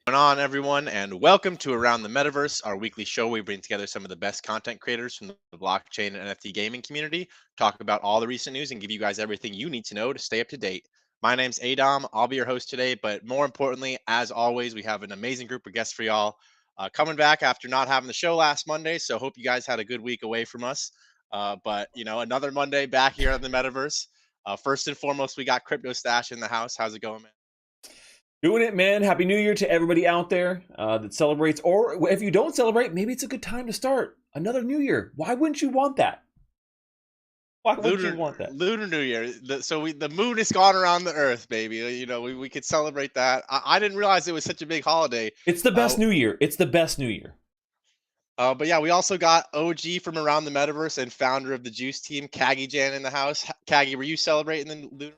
Going on, everyone, and welcome to Around the Metaverse, our weekly show where we bring together some of the best content creators from the blockchain and NFT gaming community, talk about all the recent news, and give you guys everything you need to know to stay up to date. My name's Adam. I'll be your host today, but more importantly, as always, we have an amazing group of guests for y'all coming back after not having the show last Monday. So hope you guys had a good week away from us. But another Monday back here on the Metaverse. First and foremost, we got CryptoStache in the house. How's it going, man? Doing it, man. Happy New Year to everybody out there that celebrates. Or if you don't celebrate, maybe it's a good time to start another New Year. Why wouldn't you want that? Why wouldn't you want that? Lunar New Year. The moon has gone around the Earth, baby. We could celebrate that. I didn't realize it was such a big holiday. It's the best New Year. It's the best New Year. But yeah, we also got OG from Around the Metaverse and founder of the Juice team, CagyJan, in the house. Caggy, were you celebrating the lunar?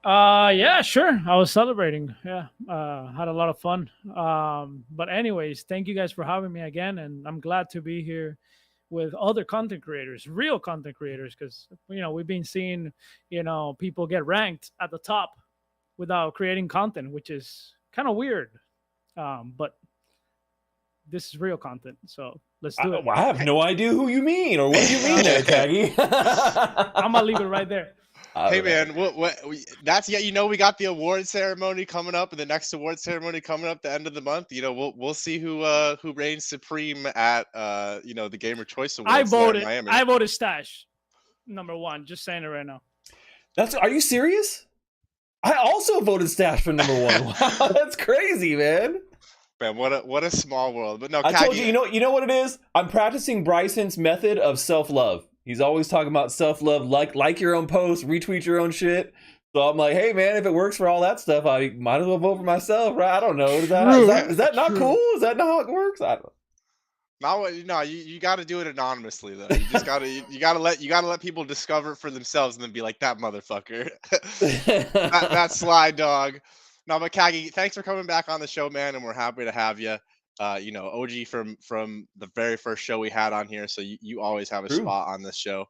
Yeah, sure. I was celebrating. Yeah, had a lot of fun. But anyways, thank you guys for having me again, and I'm glad to be here with other content creators, real content creators, because we've been seeing people get ranked at the top without creating content, which is kind of weird. But this is real content, so let's do it. I have no idea who you mean or what do you mean there, Caggy. I'm gonna leave it right there. Hey man, we got the award ceremony coming up, and the next award ceremony coming up the end of the month. We'll see who reigns supreme at the Gamer Choice Awards. I voted Stash #1. Just saying it right now. Are you serious? I also voted Stash for #1. Wow, that's crazy, man. Man, what a small world. But no, I told you, you know what it is? I'm practicing Bryson's method of self-love. He's always talking about self-love, like your own post, retweet your own shit. So I'm like, hey man, if it works for all that stuff, I might as well vote for myself, right? I don't know. Is that not cool? Is that not how it works? I don't know. You got to do it anonymously though. You just you gotta let people discover it for themselves and then be like, that motherfucker, that sly dog. No, but Caggy, thanks for coming back on the show, man, and we're happy to have you. OG from the very first show we had on here, so you always have a spot on this show.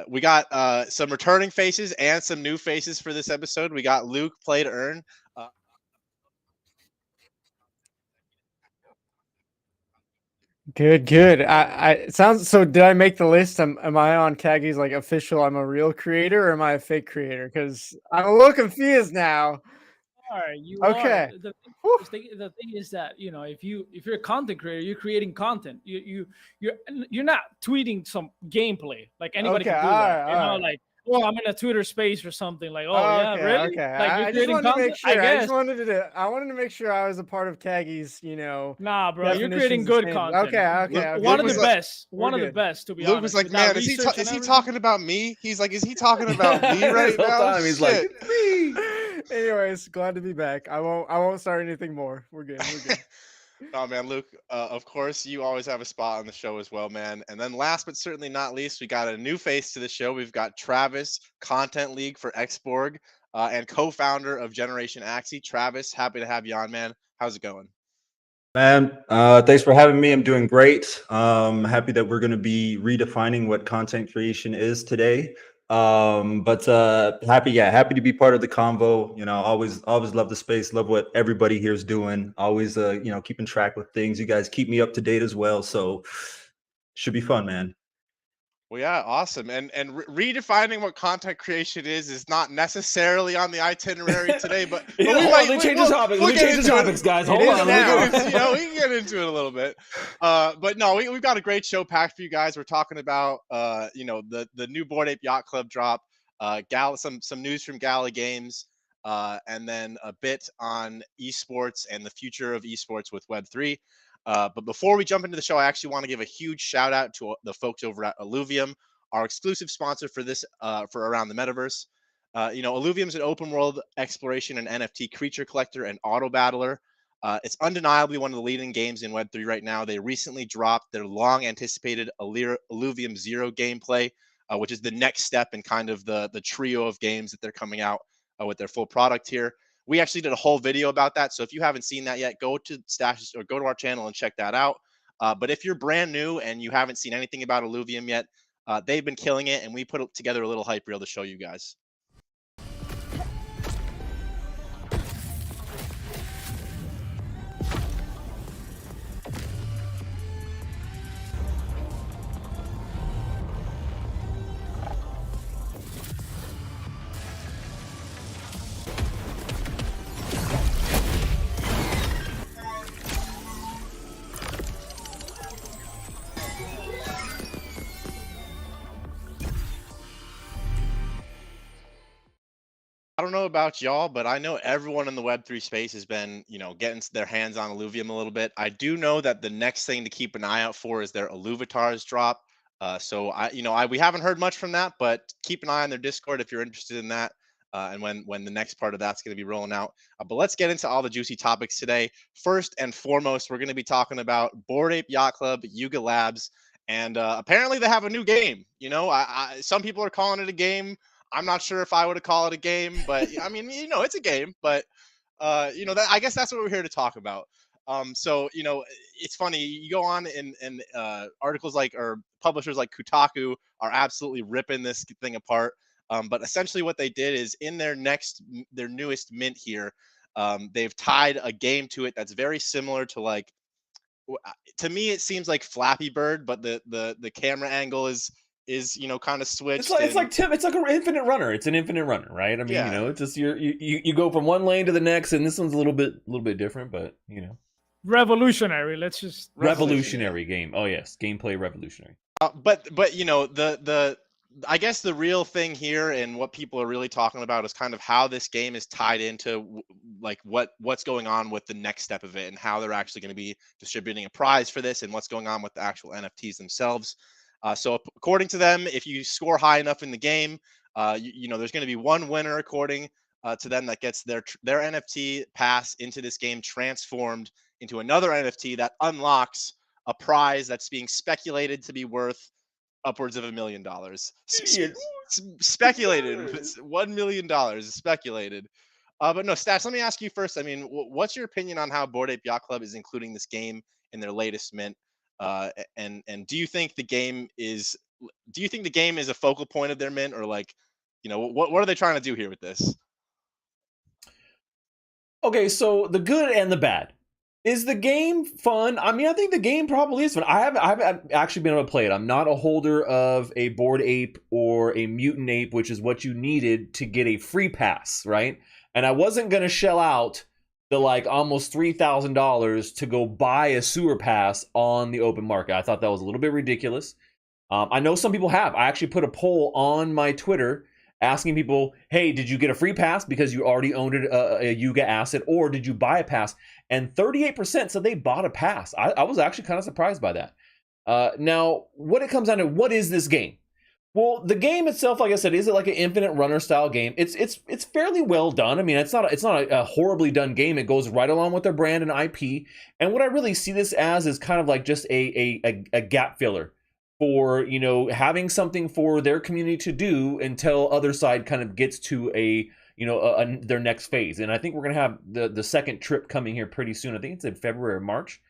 We got some returning faces and some new faces for this episode. We got Luke, Play to Earn. Good. It sounds so. Did I make the list? Am I on Caggy's official? I'm a real creator, or am I a fake creator? Because I'm a little confused now. You okay. Are. The thing is that if you're a content creator, you're creating content. You're not tweeting some gameplay like anybody can do that. Oh, I'm in a Twitter space or something like. Oh yeah, really? Okay. Like you're creating content. To make sure. I wanted to make sure I was a part of Caggy's. Nah, bro, you're creating good content. Okay. One of the best. One of the best, to be honest. Luke was like, man, is he talking about me? He's like, is he talking about me right now? He's like, me. Anyways, glad to be back. I won't start anything more. We're good. Oh man, Luke, of course you always have a spot on the show as well, man. And then last but certainly not least, we got a new face to the show. We've got Travis, Content League for XBORG, and co-founder of Generation Axie. Travis, happy to have you on, man. How's it going? Man, thanks for having me. I'm doing great. Happy that we're going to be redefining what content creation is today. But happy to be part of the convo. Always love the space, love what everybody here is doing. Always keeping track with things. You guys keep me up to date as well, so should be fun, man. Well, yeah, awesome. And redefining what content creation is not necessarily on the itinerary today, but let me change the topic. Let me change the topics, guys. Hold on. We can get into it a little bit. But no, we've got a great show packed for you guys. We're talking about the new Bored Ape Yacht Club drop, some news from Gala Games, and then a bit on esports and the future of esports with Web3. But before we jump into the show, I actually want to give a huge shout out to the folks over at Illuvium, our exclusive sponsor for this for Around the Metaverse. Illuvium is an open world exploration and NFT creature collector and auto battler. It's undeniably one of the leading games in Web3 right now. They recently dropped their long anticipated Illuvium Zero gameplay, which is the next step in kind of the trio of games that they're coming out with their full product here. We actually did a whole video about that. So if you haven't seen that yet, go to Stashes or go to our channel and check that out. But if you're brand new and you haven't seen anything about Illuvium yet, they've been killing it, and we put together a little hype reel to show you guys. I don't know about y'all, but I know everyone in the Web3 space has been, getting their hands on Illuvium a little bit. I do know that the next thing to keep an eye out for is their Illuvatars drop. So we haven't heard much from that, but keep an eye on their Discord if you're interested in that. And when the next part of that's going to be rolling out. But let's get into all the juicy topics today. First and foremost, we're going to be talking about Bored Ape Yacht Club, Yuga Labs, and apparently they have a new game. Some people are calling it a game. I'm not sure if I would call it a game, but I mean, it's a game. But I guess that's what we're here to talk about. So it's funny. You go on and articles or publishers like Kotaku are absolutely ripping this thing apart. But essentially, what they did is in their newest mint here, they've tied a game to it that's very similar to to me it seems like Flappy Bird, but the camera angle is kind of switched. It's like an infinite runner. It's an infinite runner, right? I mean, Yeah. it's just you go from one lane to the next, and this one's a little bit different, but Revolutionary. Let's just revolutionary game. Oh yes, gameplay revolutionary. But the I guess the real thing here and what people are really talking about is kind of how this game is tied into what's going on with the next step of it and how they're actually going to be distributing a prize for this and what's going on with the actual NFTs themselves. So according to them, if you score high enough in the game, there's going to be one winner according to them that gets their NFT pass into this game transformed into another NFT that unlocks a prize that's being speculated to be worth upwards of $1 million. Speculated. $1 million speculated. But no, Stash, let me ask you first. I mean, what's your opinion on how Bored Ape Yacht Club is including this game in their latest mint? And do you think the game is a focal point of their mint, or what are they trying to do here with this? Okay, so the good and the bad. Is the game fun? I mean, I think the game probably is fun. I haven't actually been able to play it. I'm not a holder of a Bored Ape or a Mutant Ape, which is what you needed to get a free pass, right? And I wasn't going to shell out the almost $3,000 to go buy a sewer pass on the open market. I thought that was a little bit ridiculous. I know some people have. I actually put a poll on my Twitter asking people, hey, did you get a free pass because you already owned a Yuga asset, or did you buy a pass? And 38% said they bought a pass. I was actually kind of surprised by that. Now, what it comes down to, what is this game? Well, the game itself, like I said, is it like an infinite runner style game? It's fairly well done. I mean, it's not a horribly done game. It goes right along with their brand and IP. And what I really see this as is kind of like just a gap filler for having something for their community to do until other side kind of gets to their next phase. And I think we're gonna have the second trip coming here pretty soon. I think it's in February or March.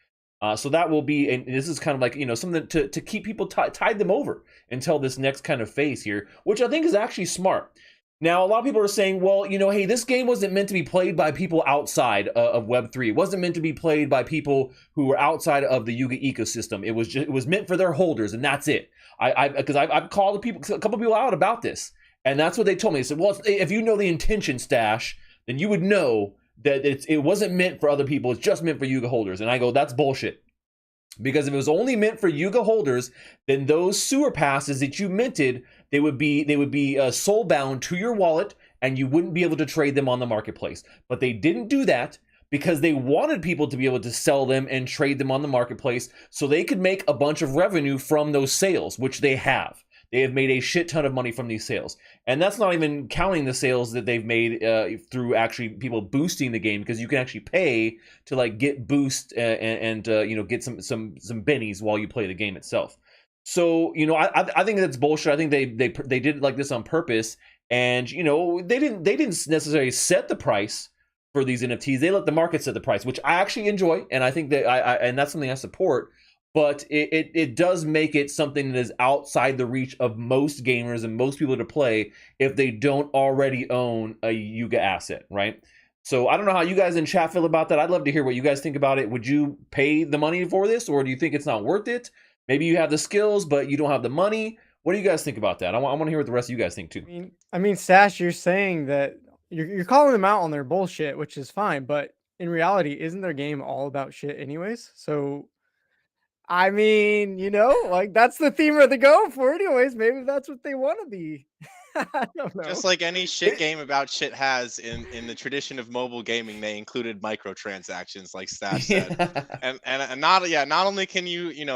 So that will be, and this is kind of like something to keep people tide them over until this next kind of phase here, which I think is actually smart. Now, a lot of people are saying, well, hey, this game wasn't meant to be played by people outside of Web3. It wasn't meant to be played by people who were outside of the Yuga ecosystem. It was meant for their holders, and that's it. Because I've called a couple people out about this, and that's what they told me. They said, well, if you know the intention, Stash, then you would know that it wasn't meant for other people. It's just meant for Yuga holders. And I go, that's bullshit. Because if it was only meant for Yuga holders, then those sewer passes that you minted, they would be soul bound to your wallet, and you wouldn't be able to trade them on the marketplace. But they didn't do that because they wanted people to be able to sell them and trade them on the marketplace so they could make a bunch of revenue from those sales, which they have. They have made a shit ton of money from these sales. And that's not even counting the sales that they've made through actually people boosting the game, because you can actually pay to get boost and get some bennies while you play the game itself. So, I think that's bullshit. I think they did it like this on purpose. And, they didn't necessarily set the price for these NFTs. They let the market set the price, which I actually enjoy. And I think that and that's something I support. But it does make it something that is outside the reach of most gamers and most people to play if they don't already own a Yuga asset, right? So I don't know how you guys in chat feel about that. I'd love to hear what you guys think about it. Would you pay the money for this, or do you think it's not worth it? Maybe you have the skills, but you don't have the money. What do you guys think about that? I want to hear what the rest of you guys think too. I mean, Sash, you're saying that you're calling them out on their bullshit, which is fine, but in reality, isn't their game all about shit anyways? So I mean, that's the theme of the go for anyways. Maybe that's what they want to be. I don't know. Just like any shit game about shit has in the tradition of mobile gaming, they included microtransactions, like Stash said. Yeah. And not only can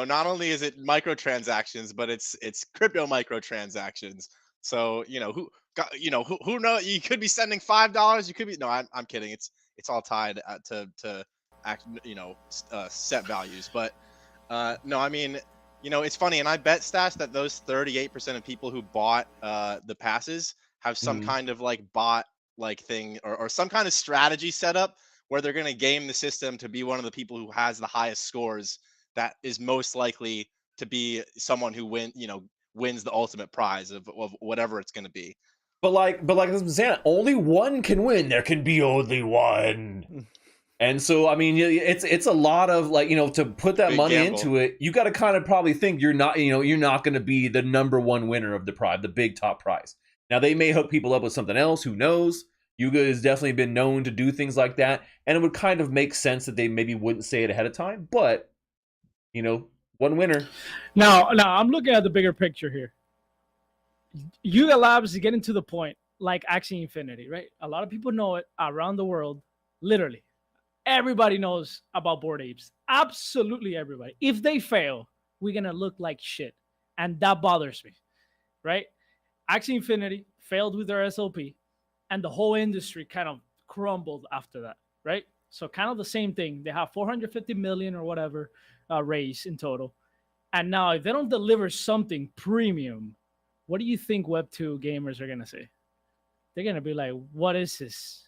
not only is it microtransactions, but it's crypto microtransactions. So who know, you could be sending $5, you could be, no, I'm kidding, it's all tied to set values. But no, I mean, it's funny, and I bet, Stash, that those 38% of people who bought the passes have some kind of like bot like thing, or some kind of strategy set up where they're going to game the system to be one of the people who has the highest scores, that is most likely to be someone who wins the ultimate prize of whatever it's going to be. But like I'm saying, only one can win. There can be only one. And so, I mean, it's a lot of like, to put that Big money gamble. into it, you got to kind of probably think you're not going to be the number one winner of the prize, the big top prize. Now, they may hook people up with something else. Who knows? Yuga has definitely been known to do things like that. And it would kind of make sense that they maybe wouldn't say it ahead of time. But, one winner. Now I'm looking at the bigger picture here. Yuga Labs is getting to the point like Axie Infinity, right? A lot of people know it around the world, literally. Everybody knows about Bored Apes. Absolutely everybody. If they fail, we're going to look like shit. And that bothers me, right? Axie Infinity failed with their SLP, and the whole industry kind of crumbled after that, right? So kind of the same thing. They have 450 million or whatever raised in total. And now if they don't deliver something premium, what do you think Web2 gamers are going to say? They're going to be like, what is this?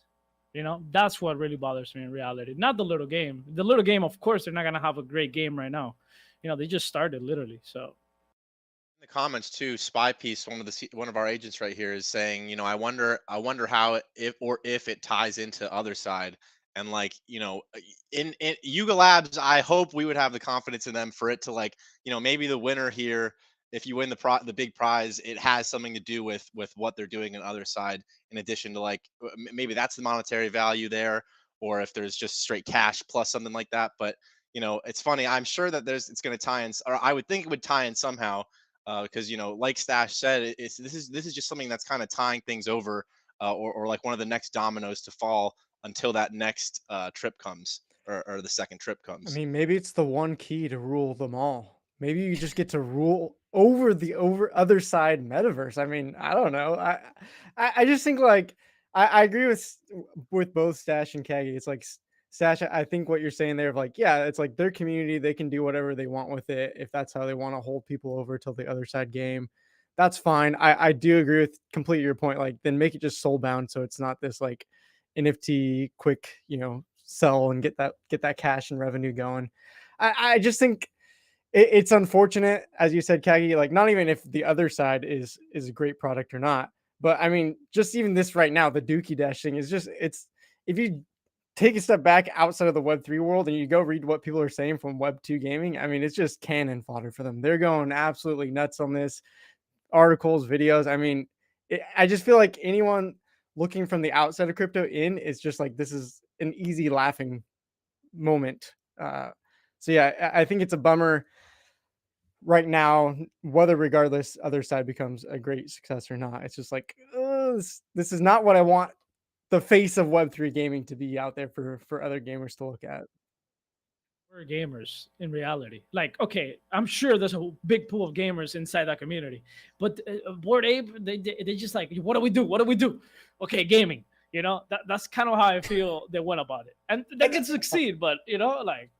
That's what really bothers me in reality. Not the little game. The little game, of course, they're not going to have a great game right now. They just started literally. So in the comments too, Spy Piece, one of our agents right here, is saying, I wonder how if it ties into other side. And like, in Yuga Labs, I hope we would have the confidence in them for it to, like, maybe the winner here, if you win the big prize, it has something to do with what they're doing on the other side, in addition to, like, maybe that's the monetary value there, or if there's just straight cash plus something like that. But it's funny, I'm sure that it's going to tie in, or I would think it would tie in somehow, because like Stash said, this is just something that's kind of tying things over, or like one of the next dominoes to fall until that next trip comes, or the second trip comes. I mean, maybe it's the one key to rule them all. Maybe you just get to rule over the other side metaverse. I mean, I don't know. I just think, like, I agree with both Stash and Caggy. It's like, Stash, I think what you're saying there of like, yeah, it's like their community, they can do whatever they want with it. If that's how they want to hold people over till the other side game, that's fine. I do agree with completely your point. Like, then make it just soul bound, so it's not this like NFT quick, sell and get that cash and revenue going. I just think it's unfortunate, as you said, Caggy, like, not even if the other side is a great product or not, but I mean, just even this right now, the Dookie Dash thing is just, if you take a step back outside of the Web3 world and you go read what people are saying from Web2 gaming, I mean, it's just cannon fodder for them. They're going absolutely nuts on this. Articles, videos. I mean, I just feel like anyone looking from the outside of crypto in is just like, this is an easy laughing moment. So yeah, I think it's a bummer right now, whether regardless other side becomes a great success or not. It's just like, this is not what I want the face of Web3 gaming to be out there for other gamers to look at. we're gamers in reality. Like, okay, I'm sure there's a big pool of gamers inside that community, but Bored Ape, they just like, what do we do? What do we do? Okay, gaming. That's kind of how I feel they went about it, and they can succeed. But like,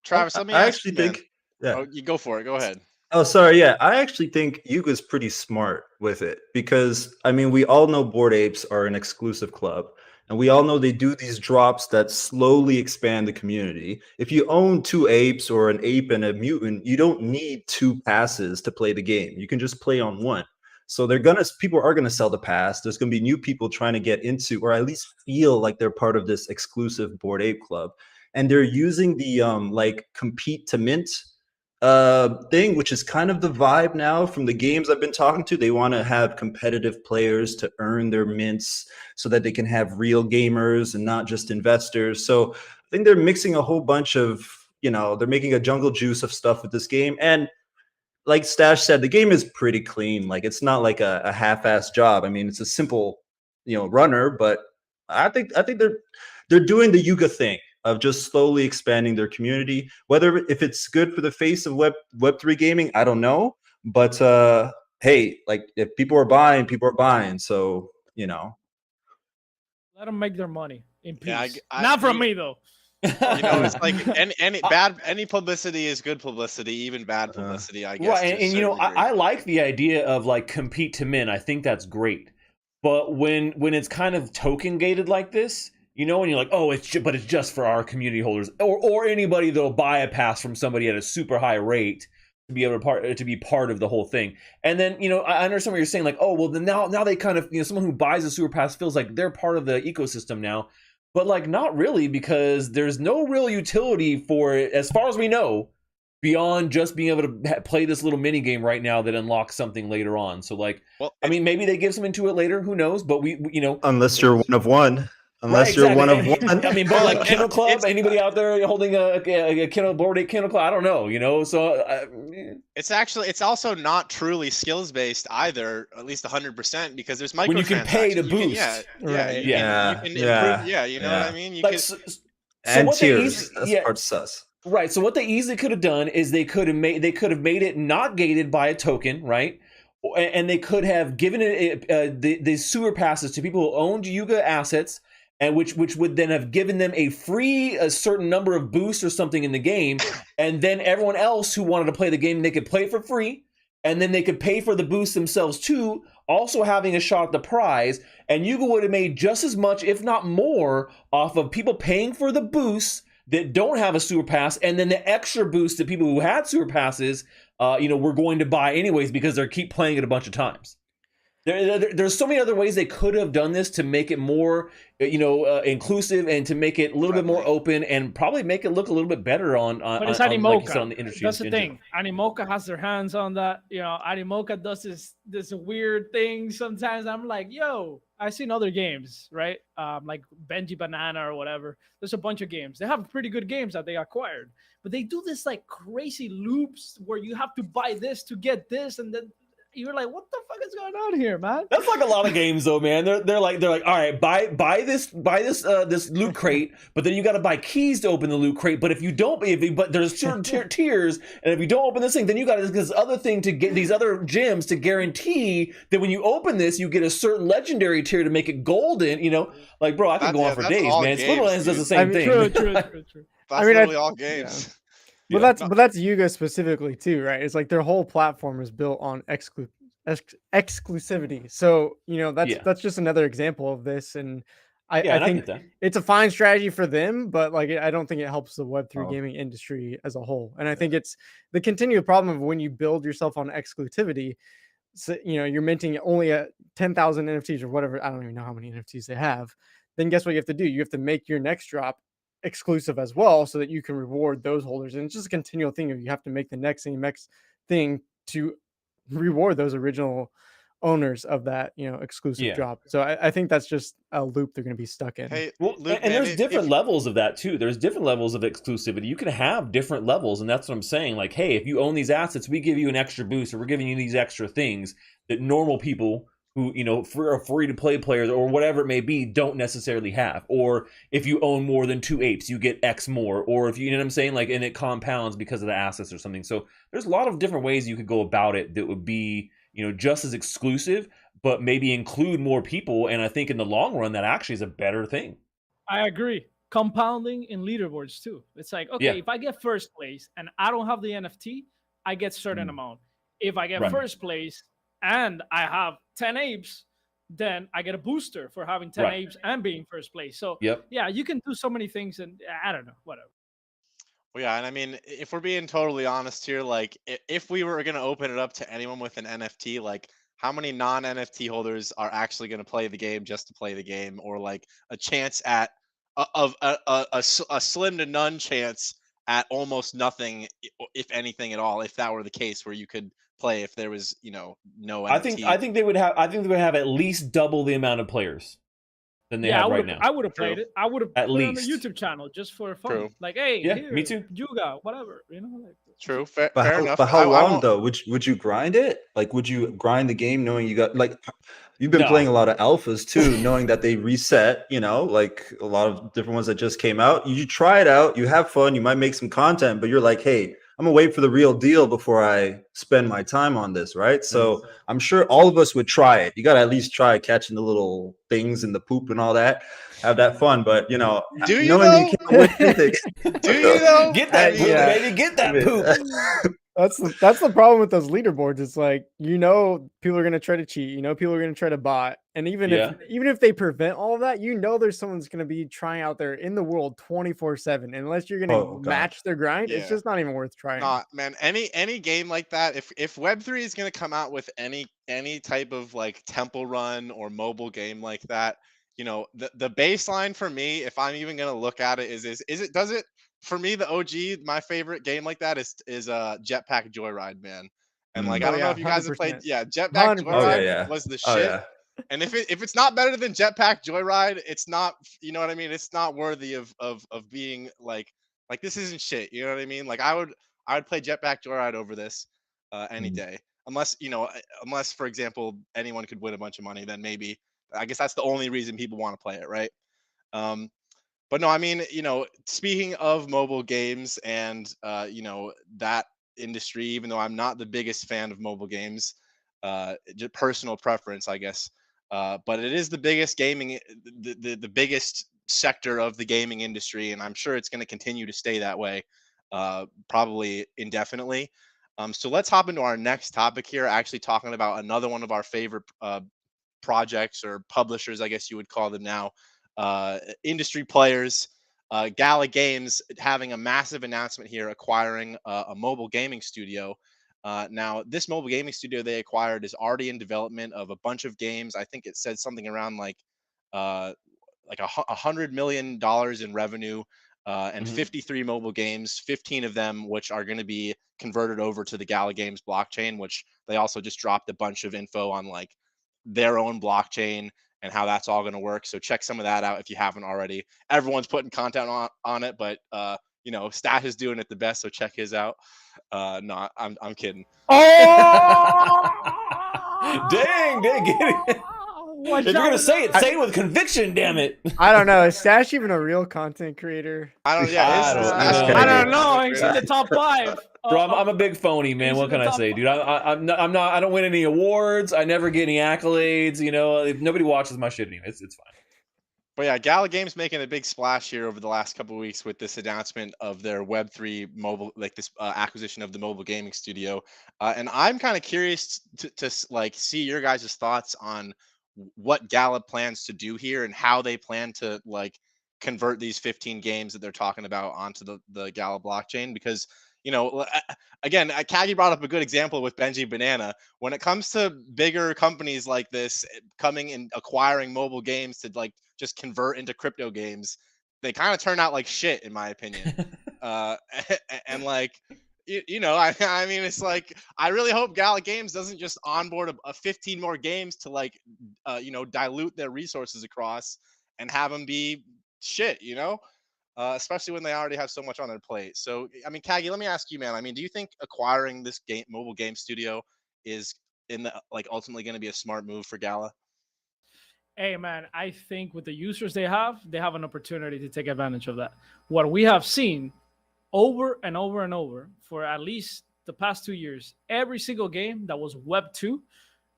Travis, let me I ask actually you, man. think, yeah. Oh, you go for it. Go ahead. Oh, sorry. Yeah, I actually think Yuga's pretty smart with it because, I mean, we all know Bored Apes are an exclusive club, and we all know they do these drops that slowly expand the community. If you own 2 apes or an ape and a mutant, you don't need 2 passes to play the game. You can just play on one. So people are gonna sell the pass. There's gonna be new people trying to get into, or at least feel like they're part of this exclusive Bored Ape club, and they're using the like compete to mint thing, which is kind of the vibe now from the games I've been talking to. They want to have competitive players to earn their mints so that they can have real gamers and not just investors. So I think they're mixing a whole bunch of, they're making a jungle juice of stuff with this game. And like Stash said, the game is pretty clean. Like it's not like a half-assed job. I mean, it's a simple, runner, but I think they're doing the Yuga thing of just slowly expanding their community. Whether if it's good for the face of Web3 gaming, I don't know. But hey, like if people are buying, people are buying. So Let them make their money in peace. Yeah, Not from me though. It's like any publicity is good publicity, even bad publicity, I guess. Right, and I like the idea of like compete to min. I think that's great. But when it's kind of token gated like this, and you're like, oh, it's just for our community holders or anybody that'll buy a pass from somebody at a super high rate to be able to be part of the whole thing. And then I understand what you're saying, like, oh well, then now they kind of someone who buys a super pass feels like they're part of the ecosystem now. But like not really, because there's no real utility for it as far as we know beyond just being able to play this little mini game right now that unlocks something later on. So like, I mean, maybe they give something to it later, who knows? But we unless you're one of one. Unless you're one of one. I mean, but like Kennel Club, anybody out there holding a Kennel Board Ape Kennel Club? I don't know, So it's also not truly skills based either, at least 100%, because there's microtransactions. When you can pay to boost, you can improve, you know what I mean. And tiers. That's part sus. Right. So what they easily could have done is they could have made it not gated by a token, right? And they could have given it the sewer passes to people who owned Yuga assets. And which would then have given them a certain number of boosts or something in the game, and then everyone else who wanted to play the game, they could play for free, and then they could pay for the boosts themselves too, also having a shot at the prize. And Yuga would have made just as much, if not more, off of people paying for the boosts that don't have a sewer pass, and then the extra boosts that people who had sewer passes, were going to buy anyways because they keep playing it a bunch of times. There's so many other ways they could have done this to make it more, inclusive and to make it a little bit more open and probably make it look a little bit better on it's on, Animoca. Like you said, on the industry. That's the thing. Animoca has their hands on that. Animoca does this weird thing sometimes. I'm like, yo, I've seen other games, right? Like Benji Banana or whatever. There's a bunch of games. They have pretty good games that they acquired, but they do this like crazy loops where you have to buy this to get this, and then you're like, what the fuck is going on here, man? That's like a lot of games though, man. They're like, all right, buy this loot crate, but then you got to buy keys to open the loot crate. But but there's certain tiers, and if you don't open this thing, then you got this other thing to get these other gems to guarantee that when you open this, you get a certain legendary tier to make it golden. Like, bro, I could go on for days, man. Splittlelands does the same thing. True. That's literally all games. Yeah. But that's Yuga specifically too, right? It's like their whole platform is built on exclusivity. So that's just another example of this, and I think it's a fine strategy for them, but like I don't think it helps the Web3 gaming industry as a whole. And I think it's the continued problem of when you build yourself on exclusivity. So you're minting only 10,000 NFTs or whatever. I don't even know how many NFTs they have. Then guess what you have to do? You have to make your next drop exclusive as well, so that you can reward those holders. And it's just a continual thing of you have to make the next thing to reward those original owners of that exclusive drop. So I think that's just a loop they're going to be stuck in. Hey, well, Luke, and there's different levels of that too. There's different levels of exclusivity. You can have different levels, and that's what I'm saying. Like, hey, if you own these assets, we give you an extra boost, or we're giving you these extra things that normal people who free to play players or whatever it may be don't necessarily have. Or if you own more than 2 apes, you get X more. Or if you know what I'm saying, like, and it compounds because of the assets or something. So there's a lot of different ways you could go about it that would be just as exclusive, but maybe include more people. And I think in the long run, that actually is a better thing. I agree. Compounding in leaderboards too. It's like, okay, if I get first place and I don't have the NFT, I get certain amount. If I get first place and I have 10 apes, then I get a booster for having 10 apes and being first place. So yeah, you can do so many things, and I don't know, whatever. Well, yeah, and I mean, if we're being totally honest here, like if we were going to open it up to anyone with an NFT, like how many non-NFT holders are actually going to play the game just to play the game, or like a chance at a slim to none chance at almost nothing, if anything at all, if that were the case, where you could play if there was no NFT. I think they would have at least double the amount of players than they have right now. I would have played it. I would have at put least it on the YouTube channel just for fun. True. Like, hey, yeah, here, me too. Yuga, whatever, like this. True. Fair, But fair enough. but how I long won't. though? Would you grind it? Like, would you grind the game knowing you got like you've been No. playing a lot of alphas too, knowing that they reset, you know, like a lot of different ones that just came out. You try it out, you have fun, you might make some content, but you're like, hey, I'm gonna wait for the real deal before I spend my time on this, right? So I'm sure all of us would try it. You gotta at least try catching the little things and the poop and all that, have that fun. But you know, Do you knowing you though? can't win anything. Do you though? Get that poop, yeah. baby. Get I that mean, poop. That's the problem with those leaderboards. It's like, you know, people are gonna try to cheat. You know, people are gonna try to bot, and even Yeah. if they prevent all of that, you know, there's someone's gonna be trying out there in the world 24/7. Unless you're gonna oh god. match their grind, it's Yeah. just not even worth trying. Nah, man. Any game like that, if Web3 is gonna come out with any type of like temple run or mobile game like that, you know, the baseline for me, if I'm even gonna look at it, is it does it for me, the OG, my favorite game like that is Jetpack Joyride, man. And like I Oh don't know yeah, if you guys have played, 100%. yeah, Jetpack 100%. Oh yeah, Joyride yeah. was the Oh shit. yeah. And if it's not better than Jetpack Joyride, it's not, you know what I mean? It's not worthy of being like this isn't shit. You know what I mean? Like I would play Jetpack Joyride over this any Mm. day, unless you know, unless for example anyone could win a bunch of money, then maybe I guess that's the only reason people want to play it, right? Um, but no, I mean, you know, speaking of mobile games and you know, that industry, even though I'm not the biggest fan of mobile games, just personal preference, I guess. But it is the biggest gaming, the biggest sector of the gaming industry, and I'm sure it's going to continue to stay that way, probably indefinitely. So let's hop into our next topic here, actually talking about another one of our favorite projects or publishers, I guess you would call them now, industry players. Gala Games having a massive announcement here, acquiring a mobile gaming studio. Now, this mobile gaming studio they acquired is already in development of a bunch of games. I think it said something around uh, like $100 million in revenue, and Mhm. 53 mobile games, 15 of them which are going to be converted over to the Gala Games blockchain, which they also just dropped a bunch of info on like their own blockchain and how that's all going to work. So check some of that out if you haven't already. Everyone's putting content on it, but you know, Stat is doing it the best, so check his out. No, I'm kidding. Oh! Dang, get it. Watch If you're gonna out. say it with conviction, damn it. I don't know. Is Stash even a real content creator? I don't. Yeah, I don't know. I don't know. He's in the top 5. Bro, I'm a big phony, man. He's What in the can I top say, dude? I'm not. I don't win any awards. I never get any accolades. You know, if nobody watches my shit anyway, it's fine. But yeah, Gala Games making a big splash here over the last couple of weeks with this announcement of their Web3 mobile, like this acquisition of the mobile gaming studio. And I'm kind of curious to like see your guys' thoughts on what Gala plans to do here and how they plan to like convert these 15 games that they're talking about onto the Gala blockchain. Because you know, again, Caggy brought up a good example with Benji Banana. When it comes to bigger companies like this coming and acquiring mobile games to like just convert into crypto games, they kind of turn out like shit, in my opinion. uh, and like, you know, I mean, it's like I really hope Gala Games doesn't just onboard a 15 more games to like, you know, dilute their resources across and have them be shit, you know. Especially when they already have so much on their plate. So, I mean, Caggy, let me ask you, man. I mean, do you think acquiring this mobile game studio is in the like ultimately going to be a smart move for Gala? Hey man, I think with the users they have an opportunity to take advantage of that. What we have seen over and over and over for at least the past 2 years, every single game that was Web 2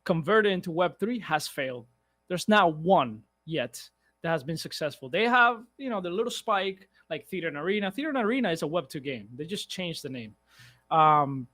converted into Web 3 has failed. There's not one yet that has been successful. They have, you know, the little spike like Theater and Arena. Theater and Arena is a Web 2 game. They just changed the name. And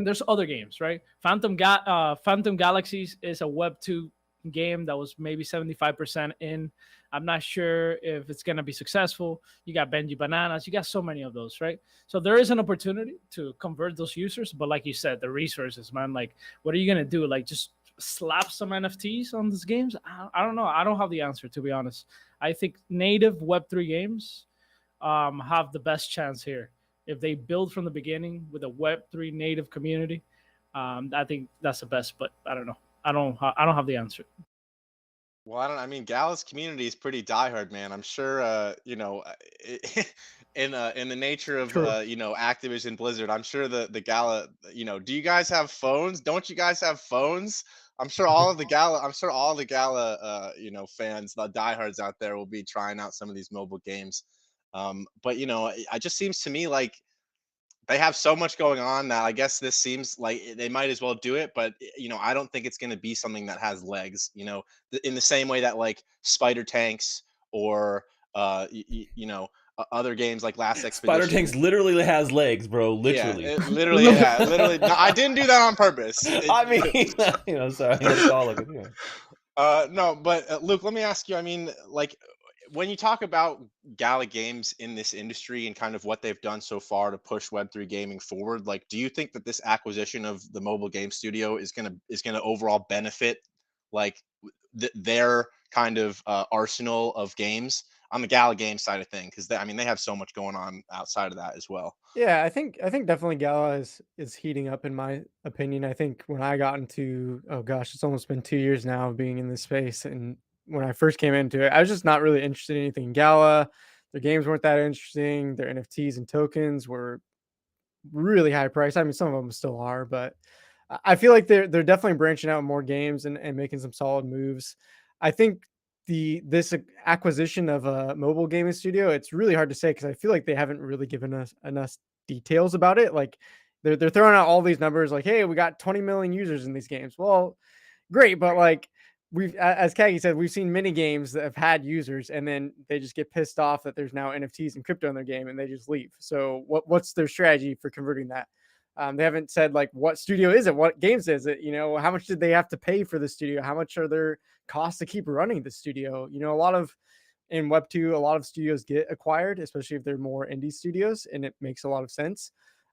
there's other games, right? Phantom Galaxies is a Web 2 game that was maybe 75% in. I'm not sure if it's going to be successful. You got Benji Bananas. You got so many of those, right? So there is an opportunity to convert those users. But like you said, the resources, man, like, what are you going to do? Like, just slap some NFTs on these games? I don't know. I don't have the answer, to be honest. I think native Web3 games have the best chance here. If they build from the beginning with a Web3 native community, I think that's the best. But I don't know. I don't have the answer. Well, I don't. I mean, Gala's community is pretty diehard, man. I'm sure. In the nature of True. Activision Blizzard, I'm sure the Gala. Do you guys have phones? Don't you guys have phones? I'm sure all of the Gala. I'm sure all the Gala. Fans, the diehards out there will be trying out some of these mobile games. But it just seems to me like they have so much going on that I guess this seems like they might as well do it. But I don't think it's going to be something that has legs. In the same way that like Spider Tanks or other games like Last Spider Expedition. Tanks literally has legs, bro. Yeah, Literally. literally, yeah, literally. No, I didn't do that on purpose. I mean, sorry, that's all I could do. No, but Luke, let me ask you. I mean, like, when you talk about Gala Games in this industry and kind of what they've done so far to push Web3 gaming forward, like, do you think that this acquisition of the mobile game studio is gonna overall benefit like their kind of arsenal of games on the Gala Games side of things? Because they have so much going on outside of that as well. Yeah, I think definitely Gala is heating up in my opinion. I think when I got into, oh gosh, it's almost been 2 years now of being in this space, and when I first came into it, I was just not really interested in anything Gala. Their games weren't that interesting. Their NFTs and tokens were really high price. I mean, some of them still are, but I feel like they're definitely branching out more games and making some solid moves. I think this acquisition of a mobile gaming studio, it's really hard to say because I feel like they haven't really given us enough details about it. Like they're throwing out all these numbers, like, hey, we got 20 million users in these games. Well, great, but like as Caggy said, we've seen many games that have had users and then they just get pissed off that there's now NFTs and crypto in their game and they just leave. So what's their strategy for converting that? They haven't said like what studio is it, what games is it, how much did they have to pay for the studio, how much are their costs to keep running the studio. A lot of in Web2, a lot of studios get acquired, especially if they're more indie studios, and it makes a lot of sense.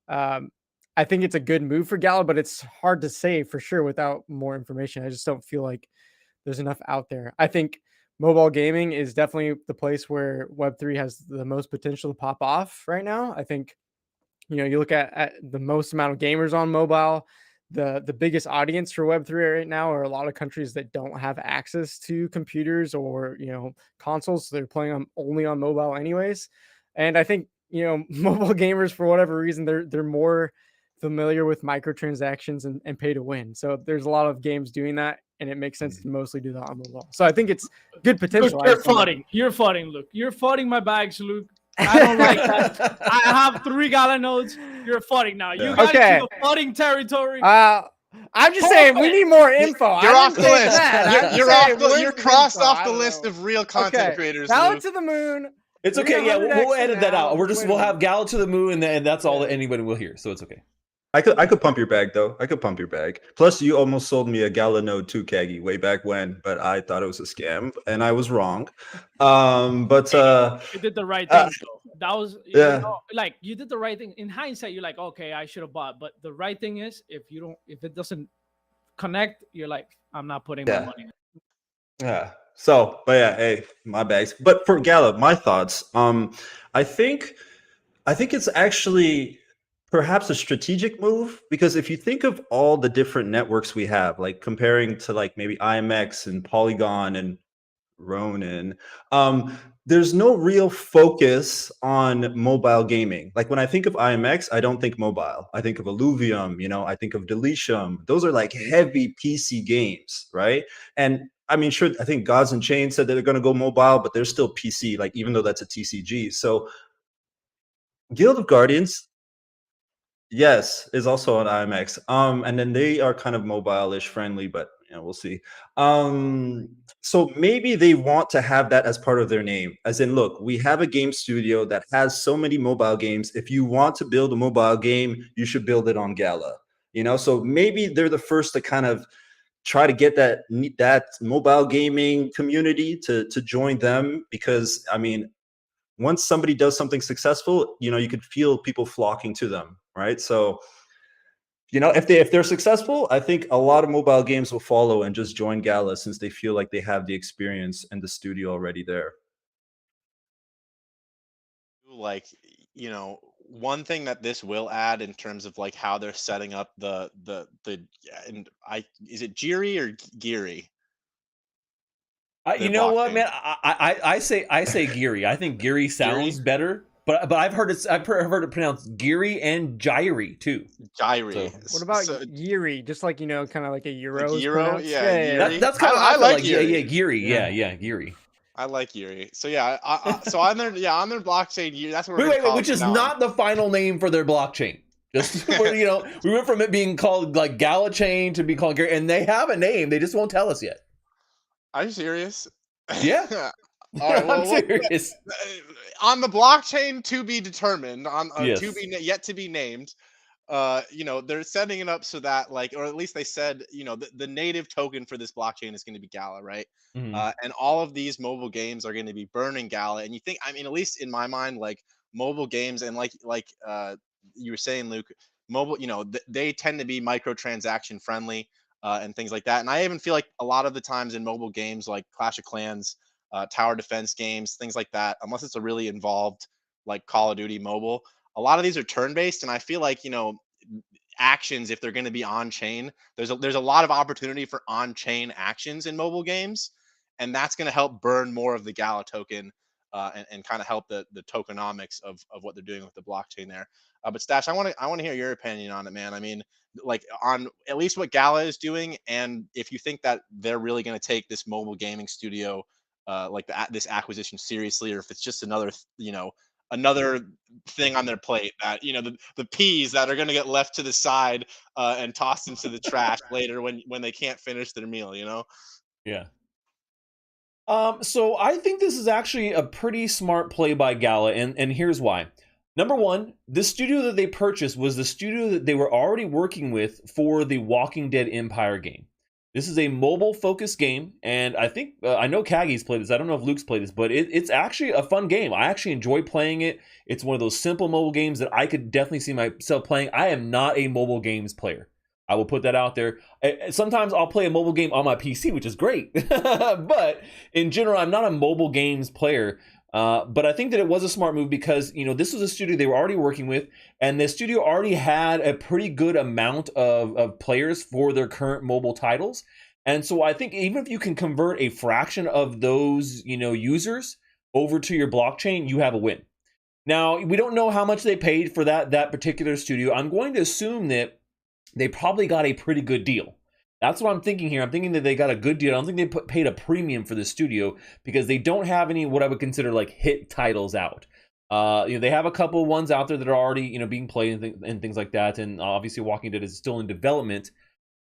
Um, I think it's a good move for Gala, but it's hard to say for sure without more information. I just don't feel like there's enough out there. I think mobile gaming is definitely the place where Web3 has the most potential to pop off right now. I think, you look at the most amount of gamers on mobile, the biggest audience for Web3 right now are a lot of countries that don't have access to computers or, consoles. So they're playing only on mobile anyways. And I think, mobile gamers, for whatever reason, they're more familiar with microtransactions and pay to win. So there's a lot of games doing that, and it makes sense to mostly do that on mobile. So I think it's good potential. Luke, you're flooding. You're flooding, Luke. You're flooding my bags, Luke. I don't like that. I have 3 Gala nodes. You're flooding now. You got into the flooding territory. I'm just saying we need more info. You're off the list. You're off the. You're crossed off the list of real content creators. Gala to the moon. It's okay. Yeah, we'll edit that out. We'll have Gala to the moon, and that's all that anybody will hear. So it's okay. I could pump your bag though. I could pump your bag. Plus, you almost sold me a Gala Node 2 Caggy way back when, but I thought it was a scam, and I was wrong. But you did the right thing. Though. That was like you did the right thing. In hindsight, you're like, okay, I should have bought. But the right thing is, if it doesn't connect, you're like, I'm not putting my money in. Yeah. So, but yeah, hey, my bags. But for Gala, my thoughts. I think it's actually perhaps a strategic move, because if you think of all the different networks we have, like comparing to like maybe IMX and Polygon and Ronin, there's no real focus on mobile gaming. Like when I think of IMX, I don't think mobile. I think of Illuvium, I think of Deletium. Those are like heavy PC games, right? And I mean, sure, I think Gods and Chains said that they're going to go mobile, but they're still PC, like even though that's a TCG. So Guild of Guardians, yes, is also on IMX. And then they are kind of mobile-ish friendly, but we'll see. So maybe they want to have that as part of their name, as in, look, we have a game studio that has so many mobile games. If you want to build a mobile game, you should build it on Gala. So maybe they're the first to kind of try to get that mobile gaming community to join them, because I mean, once somebody does something successful, you could feel people flocking to them, right? So, if they're successful, I think a lot of mobile games will follow and just join Gala, since they feel like they have the experience and the studio already there. Like, one thing that this will add in terms of like how they're setting up is it Jiri or Geary? You know what, man? I say Geary. I think Geary sounds better, but I've heard it pronounced Geary and Gyri too. Gyri. What about Yuri? Just like, kind of like a Euro. Like Euro? Yeah. That's kind of I like Geary. Geary. Yeah, Geary. Yeah, Geary. I like Geary. So yeah, so on their blockchain, that's what we're wait, which is not the final name for their blockchain. Just we went from it being called like Gala Chain to be called Geary, and they have a name. They just won't tell us yet. Are you serious? Yeah. All right, well, I'm serious. On the blockchain to be determined, Yes. yet to be named. They're setting it up so that, like, or at least they said, the native token for this blockchain is going to be Gala, right? Mm-hmm. And all of these mobile games are going to be burning Gala. And you think, I mean, at least in my mind, like mobile games and like you were saying, Luke, mobile, they tend to be microtransaction friendly and things like that. And I even feel like a lot of the times in mobile games like Clash of Clans, tower defense games, things like that, unless it's a really involved like Call of Duty mobile, a lot of these are turn-based, and I feel like actions, if they're going to be on chain, there's a lot of opportunity for on chain actions in mobile games, and that's going to help burn more of the Gala token and kind of help the tokenomics of what they're doing with the blockchain there. But Stash, I want to hear your opinion on it, man. I mean, like on at least what Gala is doing, and if you think that they're really going to take this mobile gaming studio this acquisition seriously, or if it's just another thing on their plate that the peas that are going to get left to the side and tossed into the trash later when they can't finish their meal. Yeah. So I think this is actually a pretty smart play by Gala, and here's why. Number one, the studio that they purchased was the studio that they were already working with for the Walking Dead Empire game. This is a mobile-focused game, and I think, I know Caggy's played this, I don't know if Luke's played this, but it's actually a fun game. I actually enjoy playing it. It's one of those simple mobile games that I could definitely see myself playing. I am not a mobile games player. I will put that out there. Sometimes I'll play a mobile game on my PC, which is great, but in general, I'm not a mobile games player. But I think that it was a smart move because, this was a studio they were already working with, and the studio already had a pretty good amount of players for their current mobile titles. And so I think even if you can convert a fraction of those, users over to your blockchain, you have a win. Now, we don't know how much they paid for that particular studio. I'm going to assume that they probably got a pretty good deal. That's what I'm thinking here. I'm thinking that they got a good deal. I don't think they paid a premium for the studio because they don't have any what I would consider like hit titles out. They have a couple ones out there that are already being played and things like that. And obviously, Walking Dead is still in development.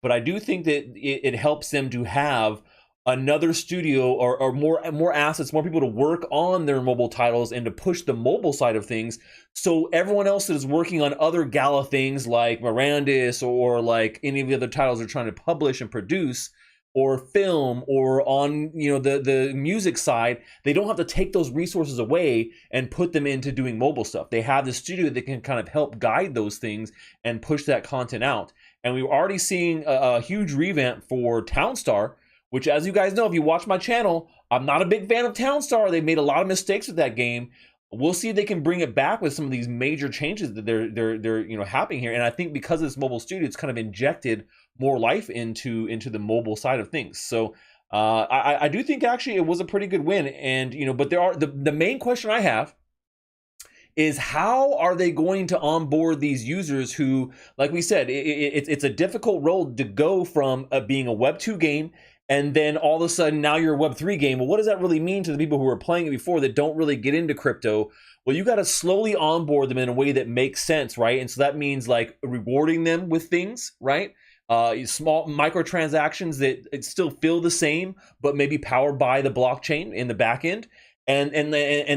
But I do think that it helps them to have another studio or more assets, more people to work on their mobile titles and to push the mobile side of things. So everyone else that is working on other Gala things like Mirandis or like any of the other titles they're trying to publish and produce or film or on the music side, they don't have to take those resources away and put them into doing mobile stuff. They have the studio that can kind of help guide those things and push that content out. And we're already seeing a huge revamp for Townstar, which, as you guys know, if you watch my channel, I'm not a big fan of Townstar. They made a lot of mistakes with that game. We'll see if they can bring it back with some of these major changes that they're happening here. And I think because of this mobile studio, it's kind of injected more life into the mobile side of things. So I do think actually it was a pretty good win. And but there are the main question I have is how are they going to onboard these users who, like we said, it's a difficult road to go from being a Web 2 game and then all of a sudden now you're a Web 3 game. Well, what does that really mean to the people who were playing it before that don't really get into crypto? Well, you got to slowly onboard them in a way that makes sense, right? And so that means like rewarding them with things, right? Small microtransactions that still feel the same, but maybe powered by the blockchain in the back end. And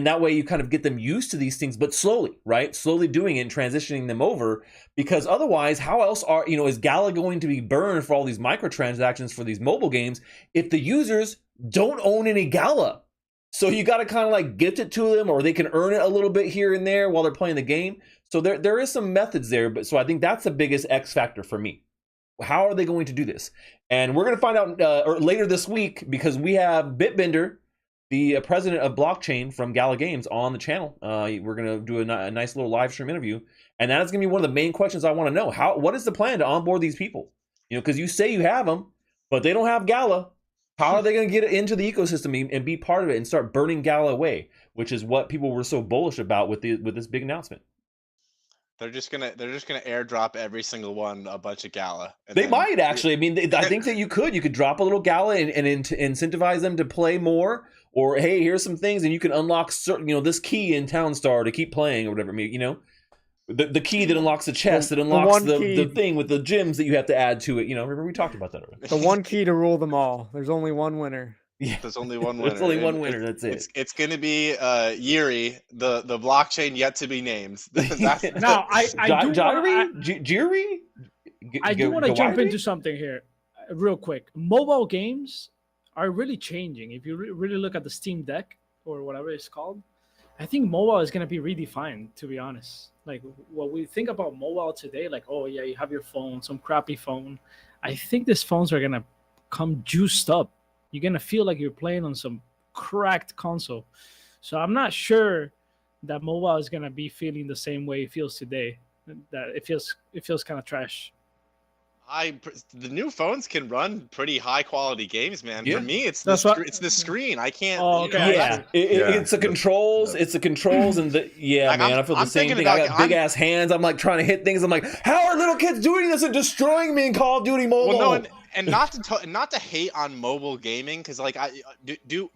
that way you kind of get them used to these things, but slowly, right? Slowly doing it and transitioning them over, because otherwise, how else is Gala going to be burned for all these microtransactions for these mobile games if the users don't own any Gala? So you got to kind of like gift it to them, or they can earn it a little bit here and there while they're playing the game. So there is some methods there, but so I think that's the biggest X factor for me. How are they going to do this? And we're going to find out later this week, because we have Bitbender, the president of blockchain from Gala Games, on the channel. We're going to do a nice little live stream interview. And that is going to be one of the main questions I want to know. What is the plan to onboard these people? Because you say you have them, but they don't have Gala. How are they going to get it into the ecosystem and be part of it and start burning Gala away, which is what people were so bullish about with this big announcement. They're just gonna airdrop every single one a bunch of Gala. They might actually. I mean, I think that you could drop a little Gala and incentivize them to play more. Or hey, here's some things, and you can unlock certain, this key in Townstar to keep playing or whatever. The key that unlocks the chest, that unlocks the thing with the gems that you have to add to it. Remember we talked about that already. The one key to rule them all. There's only one winner. Yeah, there's only one winner. There's only one winner. That's it. It's going to be Yuri, the blockchain yet to be named. No, Jiri. I do want to jump into something here, real quick. Mobile games are really changing. If you really look at the Steam Deck or whatever it's called, I think mobile is going to be redefined. To be honest, like what we think about mobile today, like oh yeah, you have your phone, some crappy phone. I think these phones are going to come juiced up. You're going to feel like you're playing on some cracked console. So I'm not sure that mobile is going to be feeling the same way it feels today. That it feels kind of trash. The new phones can run pretty high quality games, man. Yeah. For me, it's the screen. I can't. Oh, okay. It's the controls. It's the controls and the man. I feel the same thing. I got big ass hands. I'm like trying to hit things. I'm like, how are little kids doing this and destroying me in Call of Duty Mobile? Well, no, and not to hate on mobile gaming, because like do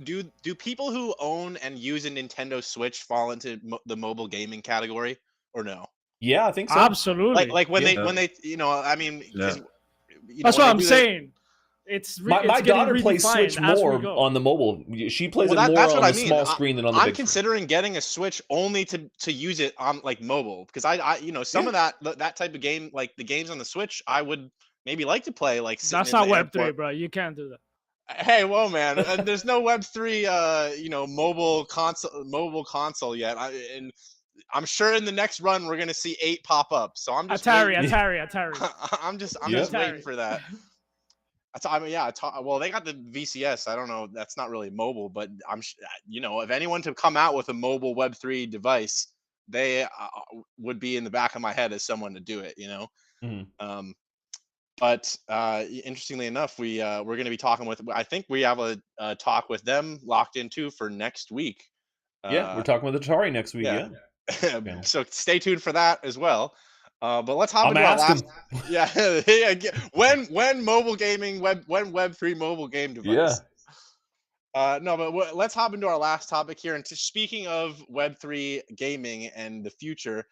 people who own and use a Nintendo Switch fall into the mobile gaming category or no? Yeah, I think so. Absolutely. Like when they I mean, that's what I'm saying. My daughter plays Switch more on the mobile. She plays it more on the small screen than on the big. I'm considering getting a Switch only to use it on like mobile, because I some of that type of game, like the games on the Switch, I would maybe like to play like. That's not Web3, bro. You can't do that. Hey, whoa, man! There's no Web3, mobile console yet. I'm sure in the next run we're gonna see 8 pop up. So I'm just Atari. I'm just waiting for that. Well, they got the VCS. I don't know. That's not really mobile, but if anyone to come out with a mobile Web3 device, they would be in the back of my head as someone to do it. Mm-hmm. But interestingly enough, we're going to be talking with. I think we have a talk with them locked into for next week. We're talking with Atari next week. Yeah. So stay tuned for that as well. But let's hop into our last. When mobile gaming when Web3 mobile game device. Let's hop into our last topic here. And speaking of Web3 gaming and the future,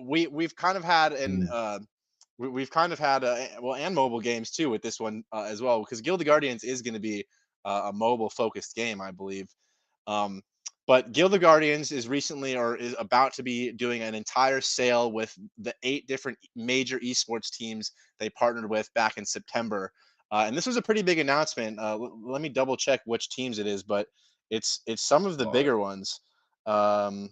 we've kind of had and mobile games too with this one as well, because Guild of Guardians is going to be a mobile focused game, I believe. But Guild of Guardians is about to be doing an entire sale with the 8 different major esports teams they partnered with back in September. And this was a pretty big announcement. Let me double check which teams it is, but it's some of the bigger ones. I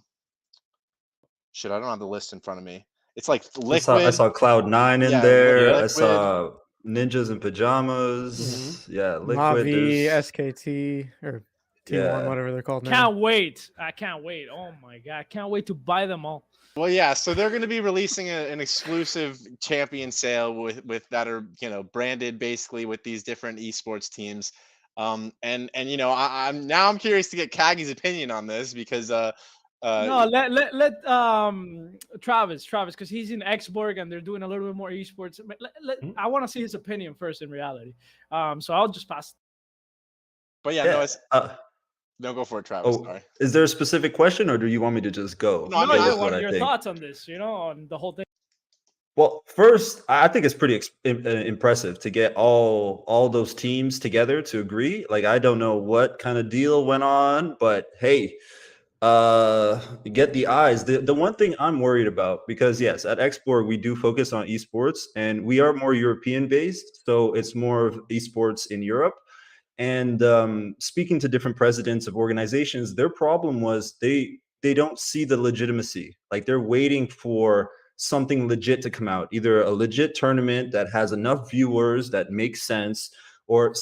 don't have the list in front of me. It's like Liquid. I saw Cloud9 in there. I saw Ninjas in Pajamas. Mm-hmm. Yeah, Liquid. Mavi, SKT, or T1, whatever they're called now. Can't wait. I can't wait. Oh my God. I can't wait to buy them all. Well, yeah, so they're going to be releasing an exclusive champion sale with that are, branded basically with these different esports teams. I'm curious to get Caggy's opinion on this, because no, let Travis, because he's in XBORG and they're doing a little bit more esports. I want to see his opinion first in reality. So I'll just pass. But no, go for it, Travis. Sorry. Is there a specific question, or do you want me to just go? No, I want your thoughts on this, on the whole thing. Well, first, I think it's pretty impressive to get all those teams together to agree. Like, I don't know what kind of deal went on, but hey, get the eyes. The one thing I'm worried about, because yes, at XBORG we do focus on esports, and we are more European based, so it's more of esports in Europe. And speaking to different presidents of organizations, their problem was they don't see the legitimacy. Like, they're waiting for something legit to come out, either a legit tournament that has enough viewers that makes sense, or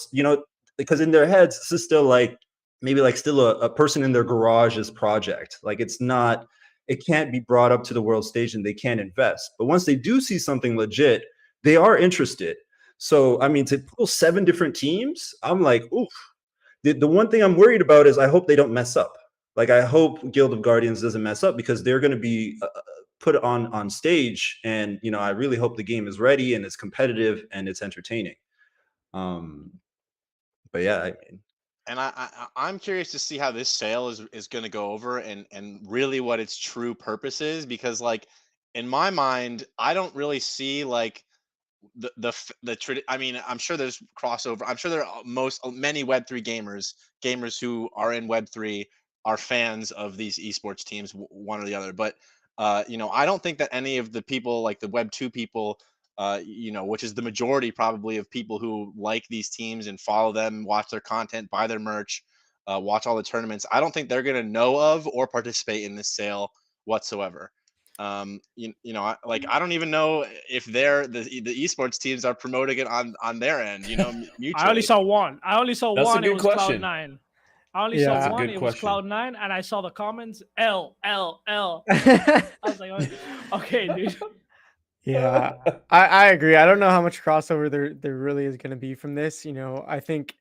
because in their heads this is still still a person in their garage's project. Like, it can't be brought up to the world stage and they can't invest. But once they do see something legit, they are interested. So, I mean, to pull 7 different teams, I'm like, oof. The one thing I'm worried about is I hope they don't mess up. Like, I hope Guild of Guardians doesn't mess up, because they're going to be put on stage, and I really hope the game is ready and it's competitive and it's entertaining. But yeah, I mean, And I'm curious to see how this sale is going to go over, and really what its true purpose is, because like in my mind, I don't really see like I mean, I'm sure there's crossover. I'm sure there are many Web3 gamers who are in Web3 are fans of these esports teams, one or the other. But I don't think that any of the people, like the Web2 people, which is the majority probably of people who like these teams and follow them, watch their content, buy their merch, watch all the tournaments, I don't think they're going to know of or participate in this sale whatsoever. I don't even know if the esports teams are promoting it on their end, mutually. I only saw one. That's a It good was question. Cloud9. I only Yeah. That's saw a one. good It was question. Cloud9, and I saw the comments L. I was like, okay, dude. Yeah, I agree. I don't know how much crossover there really is going to be from this. I think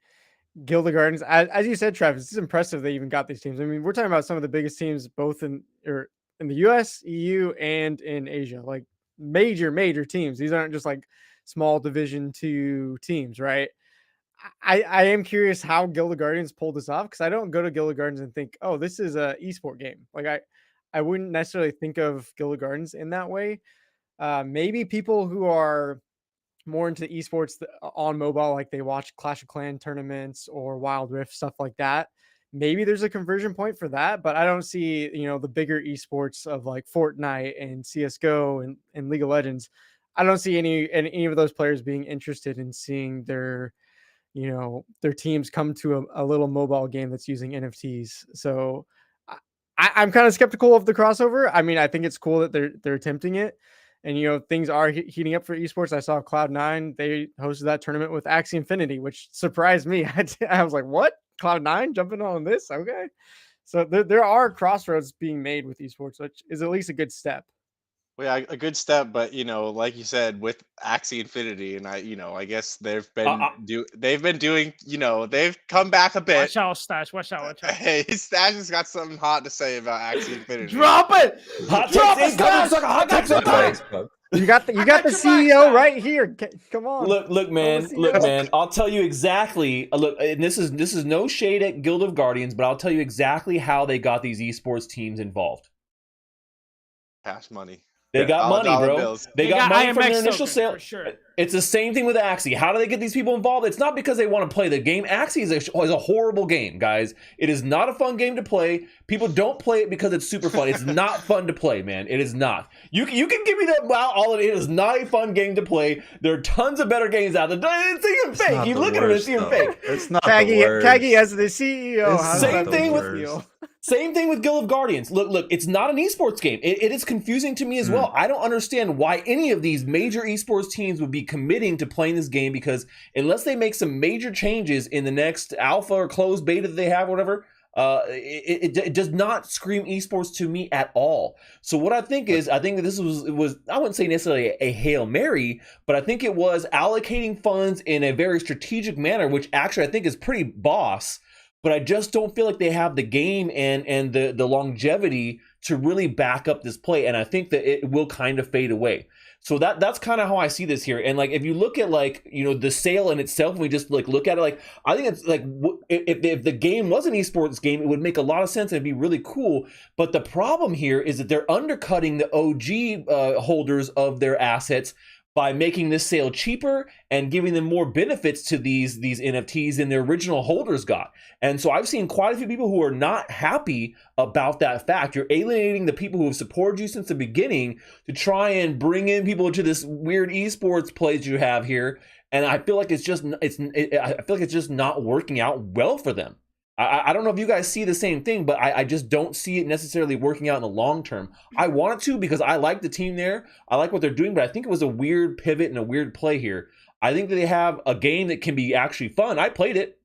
Guild of Guardians, as you said, Travis, it's impressive they even got these teams. I mean, we're talking about some of the biggest teams both in the US, EU, and in Asia, like major teams. These aren't just like small Division 2 teams, right? I am curious how Guild of Guardians pulled this off, because I don't go to Guild of Guardians and think, oh, this is a esport game. Like I wouldn't necessarily think of Guild of Guardians in that way. Maybe people who are more into esports on mobile, like they watch Clash of Clans tournaments or Wild Rift, stuff like that. Maybe there's a conversion point for that, but I don't see, the bigger esports of like Fortnite and CSGO and League of Legends. I don't see any of those players being interested in seeing their teams come to a little mobile game that's using NFTs. So I'm kind of skeptical of the crossover. I mean, I think it's cool that they're attempting it. And things are heating up for esports. I saw Cloud9, they hosted that tournament with Axie Infinity, which surprised me. I was like, what? Cloud9 jumping on this? Okay. So there are crossroads being made with esports, which is at least a good step. Well, yeah, a good step, but like you said, with Axie Infinity, and I guess they've been doing, they've come back a bit. Watch out, Stash. Watch out. Hey, Stash has got something hot to say about Axie Infinity. Drop it! Hot Drop takes it, incoming, Stash! sucker. Hot takes incoming. You got the CEO right here. Come on. Look, man. I'll tell you exactly. Look, and this is no shade at Guild of Guardians, but I'll tell you exactly how they got these esports teams involved. Cash money. They got money, bro. Bills. They got money from IMX their initial token, sale. for sure. It's the same thing with Axie. How do they get these people involved? It's not because they want to play the game. Axie is a horrible game, guys. It is not a fun game to play. People don't play it because it's super fun. It's not fun to play, man. It is not. You can give me that. Well, all it is not a fun game to play. There are tons of better games out there. It's even fake. You look at it, it's even fake. It's not Caggy as the CEO. Same thing with Guild of Guardians. Look, it's not an esports game. It is confusing to me as well. I don't understand why any of these major esports teams would be committing to playing this game, because unless they make some major changes in the next alpha or closed beta that they have, or whatever, it does not scream esports to me at all. So what I think is, that this was I wouldn't say necessarily a Hail Mary, but I think it was allocating funds in a very strategic manner, which actually I think is pretty boss. But I just don't feel like they have the game and the longevity to really back up this play. And I think that it will kind of fade away. So that's kind of how I see this here. And like, if you look at the sale in itself, and we just look at it, I think it's like, if the game was an esports game, it would make a lot of sense and it'd be really cool. But the problem here is that they're undercutting the OG holders of their assets by making this sale cheaper and giving them more benefits to these NFTs than their original holders got. And so I've seen quite a few people who are not happy about that fact. You're alienating the people who have supported you since the beginning to try and bring in people into this weird esports plays you have here. And I feel like it's just not working out well for them. I don't know if you guys see the same thing, but I just don't see it necessarily working out in the long term. I want it to, because I like the team there. I like what they're doing, but I think it was a weird pivot and a weird play here. I think that they have a game that can be actually fun. I played it.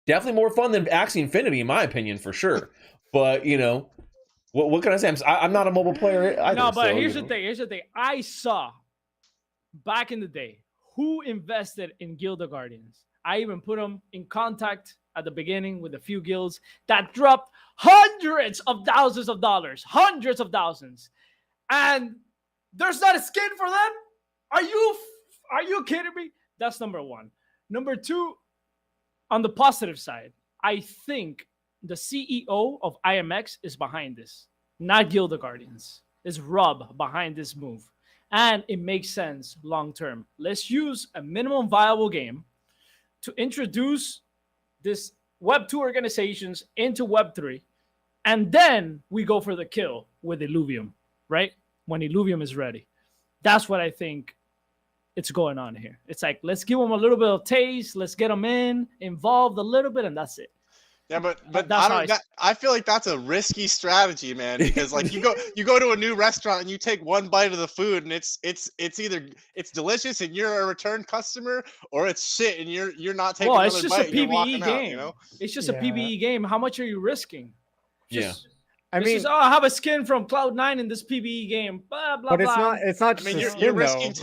Definitely more fun than Axie Infinity, in my opinion, for sure. But, what can I say? I'm not a mobile player either. No, but here's the thing. I saw back in the day who invested in Gilda Guardians. I even put them in contact at the beginning with a few guilds that dropped hundreds of thousands of dollars, hundreds of thousands, and there's not a skin for them. Are you kidding me? That's number one. Number two, on the positive side, I think the CEO of IMX is behind this, not Gilda Guardians. It's Rob behind this move. And it makes sense long term. Let's use a minimum viable game to introduce this Web 2 organizations into Web 3. And then we go for the kill with Illuvium, right? When Illuvium is ready. That's what I think it's going on here. It's like, let's give them a little bit of taste. Let's get them involved a little bit, and that's it. Yeah, but I feel like that's a risky strategy, man. Because like you go to a new restaurant and you take one bite of the food and it's either it's delicious and you're a return customer, or it's shit and you're not taking another bite. Well, it's just a PBE game. Out, you know? It's just a PBE game. How much are you risking? I mean, I have a skin from Cloud9 in this PBE game. Blah blah but blah. It's not. I mean, you're risking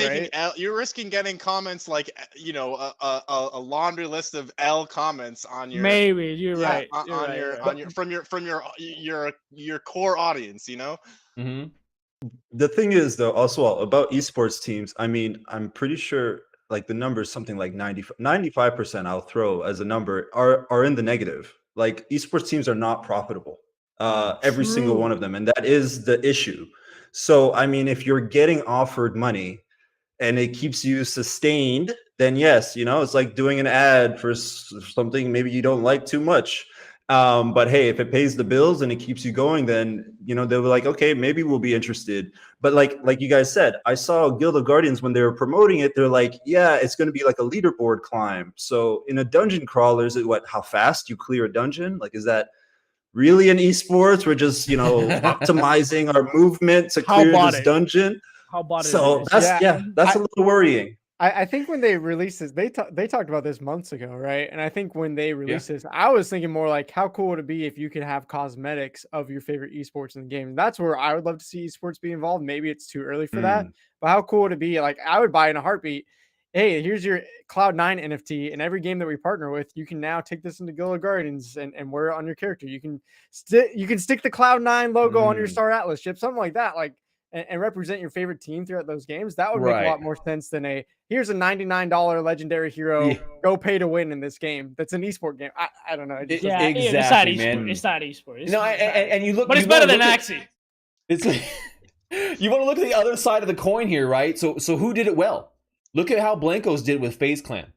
you're risking getting comments like a laundry list of L comments on your. Maybe you're right. From your core audience, you know. Mm-hmm. The thing is, though, also about esports teams. I mean, I'm pretty sure like the number is something like 95%. I'll throw as a number are in the negative. Like esports teams are not profitable. Every single one of them, and that is the issue. So I mean, if you're getting offered money and it keeps you sustained, then yes, you know, it's like doing an ad for something maybe you don't like too much, but hey, if it pays the bills and it keeps you going, then you know they'll be like, okay, maybe we'll be interested. But like you guys said, I saw Guild of Guardians when they were promoting it, they're like, yeah, it's going to be like a leaderboard climb. So in a dungeon crawler, is it how fast you clear a dungeon? Like, is that really in esports? We're just, you know, optimizing our movement to clear this dungeon. How about so it? That's a little worrying. I think when they released this, they talked about this months ago, right? And I think when they released this, I was thinking more like, how cool would it be if you could have cosmetics of your favorite esports in the game? And that's where I would love to see esports be involved. Maybe it's too early for that, but how cool would it be? Like, I would buy in a heartbeat. Hey, here's your Cloud9 NFT, and every game that we partner with, you can now take this into Gala Guardians and wear it on your character. You can stick the Cloud9 logo on your Star Atlas ship, something like that, like and represent your favorite team throughout those games. That would make a lot more sense than here's a $99 legendary hero, go pay to win in this game. That's an esport game. I don't know. Exactly, man. It's not esport. No, and you look, but it's better than Axie. It's like, you want to look at the other side of the coin here, right? So who did it well? Look at how Blancos did with FaZe Clan.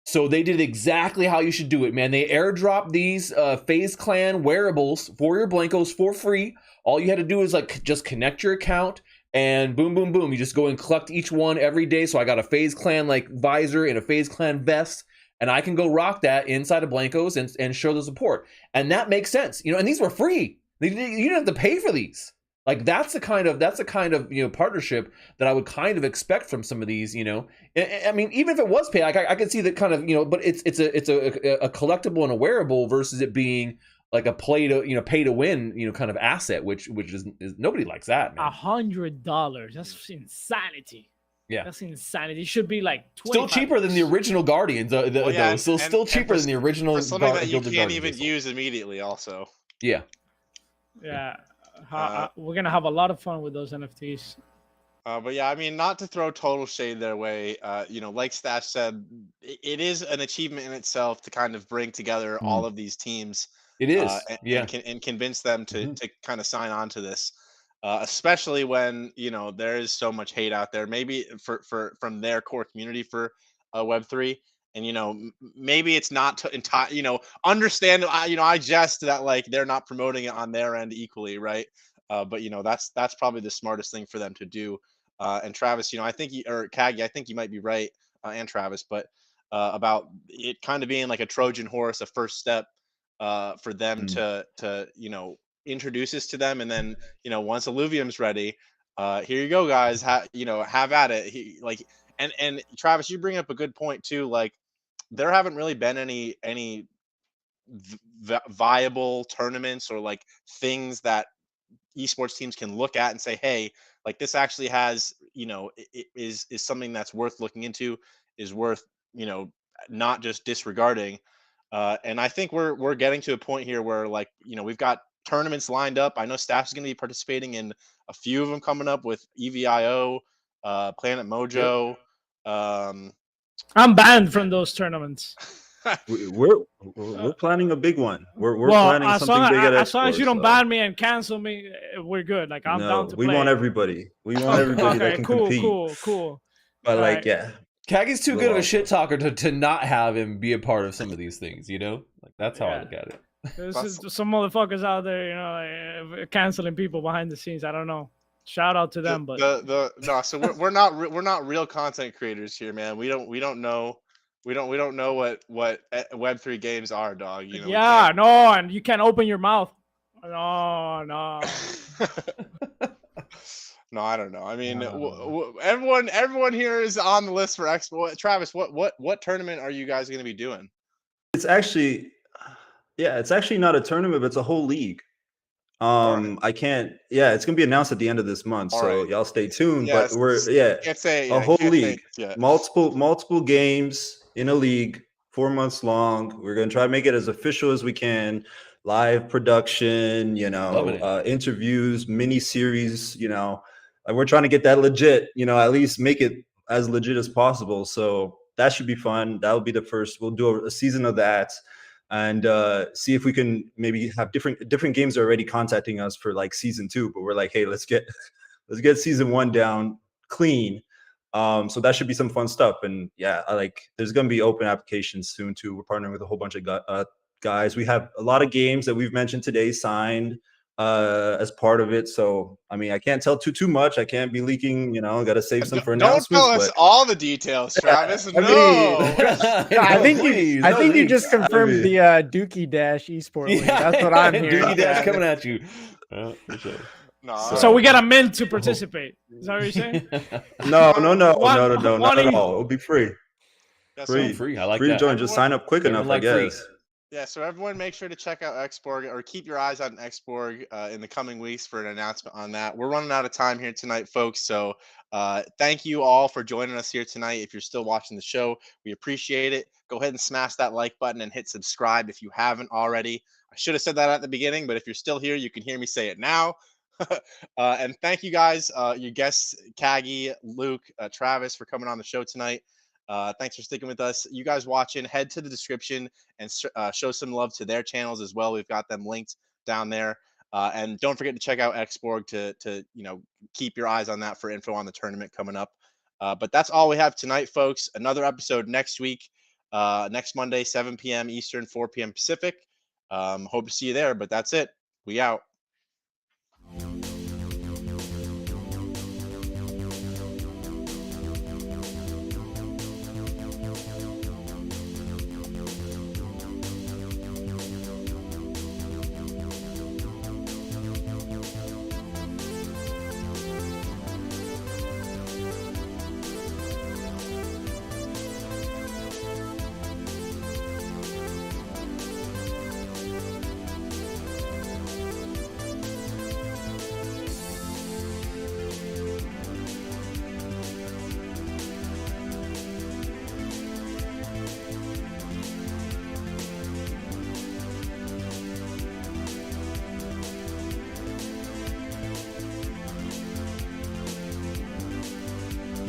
So they did exactly how you should do it, man. They airdropped these FaZe Clan wearables for your Blancos for free. All you had to do is like just connect your account and boom, boom, boom. You just go and collect each one every day. So I got a FaZe Clan like visor and a FaZe Clan vest, and I can go rock that inside of Blancos and show the support. And that makes sense, you know. And these were free. You didn't have to pay for these. Like that's the kind of you know partnership that I would kind of expect from some of these, you know. I mean, even if it was paid, I could see that kind of, you know, but it's a collectible and a wearable versus it being like a pay to win, you know, kind of asset, which is nobody likes that, man. $100, that's insanity. Yeah, that's insanity. It should be like still cheaper than the original Guardians, though. Still cheaper than the original. For something that you can't even use immediately, also. Yeah. Yeah. We're gonna have a lot of fun with those NFTs. But yeah, I mean, not to throw total shade their way, you know, like Stash said, it is an achievement in itself to kind of bring together all of these teams. It is, and convince them to kind of sign on to this, especially when, you know, there is so much hate out there. Maybe from their core community for Web3. And, you know, maybe it's not entirely, you know, understand, you know, I jest that like they're not promoting it on their end equally, right? But, you know, that's probably the smartest thing for them to do. And Travis, you know, I think Caggy, I think you might be right, and Travis, but about it kind of being like a Trojan horse, a first step for them to, you know, introduce this to them. And then, you know, once Illuvium's ready, here you go, guys, have at it. And Travis, you bring up a good point too. Like, there haven't really been any viable tournaments or like things that esports teams can look at and say, hey, Like this actually has, it is something that's worth looking into, is worth, not just disregarding. And I think we're getting to a point here where, like, we've got tournaments lined up. I know Staff's going to be participating in a few of them coming up with EVIO, Planet Mojo. I'm banned from those tournaments. We're planning a big one. We're Well, planning something big at as long as Xbox, you don't so. ban me and cancel me, we're good. Like I'm down to We play. want everybody. We want everybody that can compete. Cool. But All like, right. yeah, Caggy's too good of a shit talker to not have him be a part of some of these things, Like that's how I look at it. There's some motherfuckers out there, like, canceling people behind the scenes. I don't know. Shout out to them, but no. So we're not real content creators here, man. We don't know. We don't know what Web3 games are, dog. Yeah, no, and you can't open your mouth. No. No, I don't know. I mean, everyone here is on the list for Expo. Travis, what tournament are you guys going to be doing? it's actually not a tournament, but it's a whole league. Right. I can't. Yeah, it's gonna be announced at the end of this month, so right. y'all stay tuned. Yes, But can't say a whole league, yeah. multiple games in a league, 4 months long. We're gonna try to make it as official as we can. Live production, interviews, mini series. We're trying to get that legit. At least make it as legit as possible. So that should be fun. That'll be the first. We'll do a season of that. And see if we can maybe have different games are already contacting us for like season 2, but we're like, hey, let's get season 1 down clean. So that should be some fun stuff. And yeah, there's gonna be open applications soon too. We're partnering with a whole bunch of guys. We have a lot of games that we've mentioned today signed as part of it. So I mean, I can't tell too much. I can't be leaking. Got to save some for announcements. Don't tell us all the details, Travis. I mean, I think you just confirmed the Dookie Dash Esports link. That's what I'm hearing. Dookie Dash coming at you. For sure. No, so we got a mint to participate. Is that what you're saying? No, not at all. It'll be free. Yeah, Free. I like free that. to join. Just sign up quick enough, I guess. Free. Yeah, so everyone make sure to check out XBORG, or keep your eyes on XBORG in the coming weeks for an announcement on that. We're running out of time here tonight, folks. So thank you all for joining us here tonight. If you're still watching the show, we appreciate it. Go ahead and smash that like button and hit subscribe if you haven't already. I should have said that at the beginning, but if you're still here, you can hear me say it now. And thank you guys, your guests, Caggy, Luke, Travis, for coming on the show tonight. Thanks for sticking with us. You guys watching, head to the description and show some love to their channels as well. We've got them linked down there. And don't forget to check out XBORG to keep your eyes on that for info on the tournament coming up. But that's all we have tonight, folks. Another episode next week, next Monday, 7 p.m. Eastern, 4 p.m. Pacific. Hope to see you there, but that's it. We out.